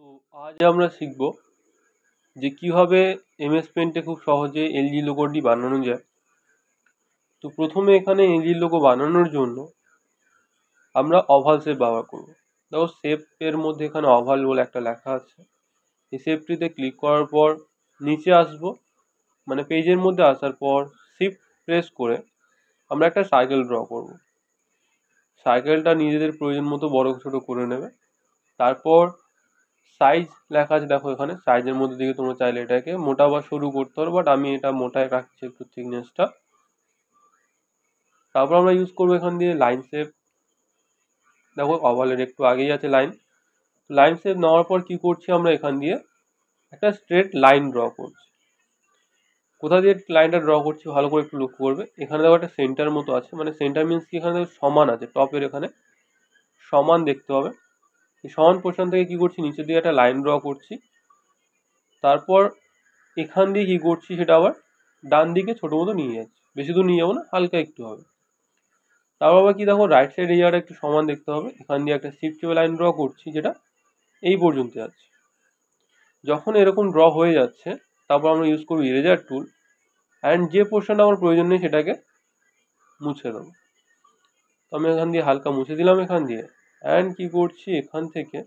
তো আজ আমরা শিখব যে কিভাবে এমএস পেন্টে খুব সহজে এলজি লোগোটি বানানো যায়। তো প্রথমে এখানে এলজি লোগো বানানোর জন্য আমরা ওভাল শেপ ব্যবহার করব। দেখো শেপের মধ্যে এখানে ওভাল বলে একটা লেখা আছে। এই শেপটিতে ক্লিক করার পর নিচে আসব, মানে পেজের মধ্যে আসার পর শিফট প্রেস করে আমরা একটা সার্কেল ড্র করব। সার্কেলটা নিজেদের প্রয়োজন মতো বড় ছোট করে নেবে। তারপর সাইজ লেখা আছে, দেখো এখানে সাইজের মধ্যে দিকে তোমরা চাইলে এটাকে মোটা বা সরু করতে পারো, বাট আমি এটা মোটায় রাখছি একটু থিকনেসটা। তারপর আমরা ইউজ করবো এখান দিয়ে লাইন শেপ। দেখো ওভালের একটু আগেই আছে লাইন। লাইন শেপ নেওয়ার পর কি করছি, আমরা এখান দিয়ে একটা স্ট্রেট লাইন ড্র করছি। কোথা দিয়ে লাইনটা ড্র করছি ভালো করে একটু লক্ষ্য করবে। এখানে দেখো একটা সেন্টার মতো আছে, মানে সেন্টার মিনস কি এখানে সমান আছে, টপের এখানে সমান দেখতে হবে। এই সমান পোর্শন থেকে কি করছি, নিচে দিয়ে একটা লাইন ড্র করছি। তারপর এখান দিয়ে কি করছি, সেটা আবার ডান দিকে ছোট মতো নিয়ে যাচ্ছি, বেশি দূর নিয়ে যাবো না, হালকা একটু হবে। তারপর আবার কি দেখো রাইট সাইড এই জায়গাটা একটু সমান দেখতে হবে। এখান দিয়ে একটা শিফট চেপে লাইন ড্র করছি, যেটা এই পর্যন্ত যাচ্ছে। যখন এরকম ড্র হয়ে যাচ্ছে, তারপর আমরা ইউজ করবো ইরেজার টুল, অ্যান্ড যে পোর্শনটা আমার প্রয়োজন নেই সেটাকে মুছে দেবো। তো আমি এখান দিয়ে হালকা মুছে দিলাম এখান দিয়ে, অ্যান্ড কি করছি, এখান থেকে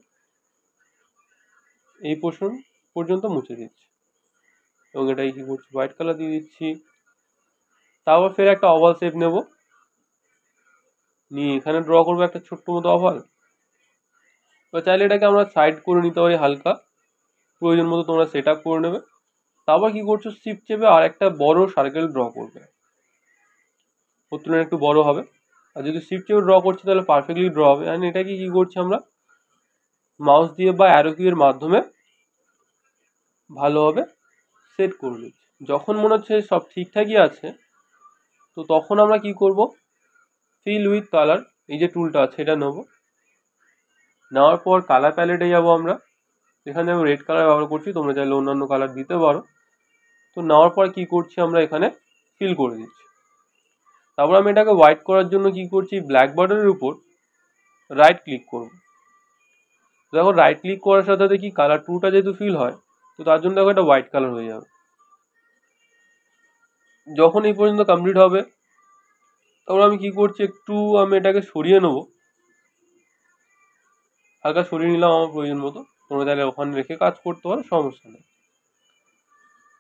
এই পোর্শন পর্যন্ত মুছে দিচ্ছি, এবং এটাই কি করছি, হোয়াইট কালার দিয়ে দিচ্ছি। তারপর ফের একটা ওভাল শেপ নেব, নিয়ে এখানে ড্র করবো একটা ছোট্ট মতো ওভাল। বা চাইলে এটাকে আমরা সাইড করে নিতে পারি হালকা, প্রয়োজন মতো তোমরা সেট আপ করে নেবে। তারপর কি করছো, শিফট চেপে আর একটা বড় সার্কেল ড্র করবে, ওর তুলনায় একটু বড় হবে। আর যদি শিফট চেপে ড্র করছি তাহলে পারফেক্টলি ড্র হবে। অ্যান্ড এটাকে কি করছি, আমরা মাউস দিয়ে বা অ্যারো কির মাধ্যমে ভালোভাবে সেট করে নিচ্ছি। যখন মনে হচ্ছে সব ঠিকঠাকই আছে, তো তখন আমরা কি করব, ফিল উইথ কালার এই যে টুলটা আছে এটা নেবো। নেওয়ার পর কালার প্যালেটে যাব আমরা। এখানে আমি রেড কালার ব্যবহার করছি, তোমরা চাইলে অন্যান্য কালার দিতে পারো। তো নেওয়ার পর কি করছি, আমরা এখানে ফিল করে দিচ্ছি। তারপর আমি এটাকে হোয়াইট করার জন্য কি করছি, ব্ল্যাক বর্ডারের উপর রাইট ক্লিক করব। দেখো রাইট ক্লিক করার সাথে সাথে কি কালার টুটা যেহেতু ফিল হয়, তো তার জন্য দেখো এটা হোয়াইট কালার হয়ে যাবে। যখন এই পর্যন্ত কমপ্লিট হবে, তারপর আমি কি করছি, একটু আমি এটাকে সরিয়ে নেবো, হালকা সরিয়ে নিলাম আমার প্রয়োজন মতো। তোমরা চাইলে ওখানে রেখে কাজ করতে পারো, সমস্যা নেই।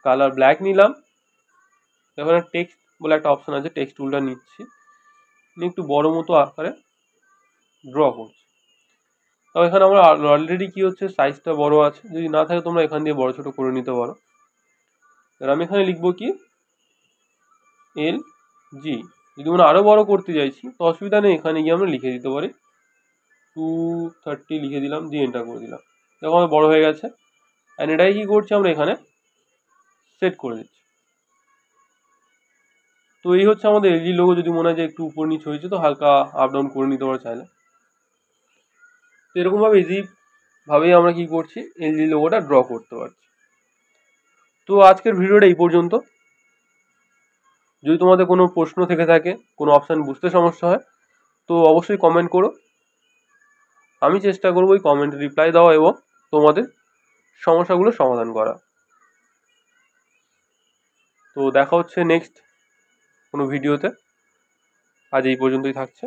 কালার ব্ল্যাক নিলাম। এখন টেক্সট বলে একটা অপশন আছে, টেক্সট টুলটা নিচ্ছি, নিয়ে একটু বড় মতো আকারে ড্র করছি। তো এখানে আমরা অলরেডি কি হচ্ছে, সাইজটা বড় আছে, যদি না থাকে তোমরা এখান দিয়ে বড় ছোট করে নিতে পারো। এবার আমি এখানে লিখবো কি, এল জি। যদি আমরা আরো বড় করতে চাইছি তো অসুবিধা নেই, এখানে গিয়ে আমরা লিখে দিতে পারি 230 লিখে দিলাম, দিয়ে এন্টার করে দিলাম। দেখো আমার বড় হয়ে গেছে। অ্যান্ড এটাই কি করছি, আমরা এখানে সেট করে দিচ্ছি। তো এই হচ্ছে আমাদের এলজি লোগো। যদি মনে হয় যে একটু উপর নিচ হয়েছে, তো হালকা আপ ডাউন করে নিতে পারো চাইলে। তো এরকমভাবে ইজিভাবেই আমরা কি করছি, এলজি লোগোটা ড্র করতে পারছি। তো আজকের ভিডিওটা এই পর্যন্ত। যদি তোমাদের কোনো প্রশ্ন থেকে থাকে, কোনো অপশান বুঝতে সমস্যা হয়, তো অবশ্যই কমেন্ট করো। আমি চেষ্টা করবো ওই কমেন্টে রিপ্লাই দেওয়া এবং তোমাদের সমস্যাগুলো সমাধান করা। তো দেখা হচ্ছে নেক্সট কোনো ভিডিওতে। আজ এই পর্যন্তই থাকছে।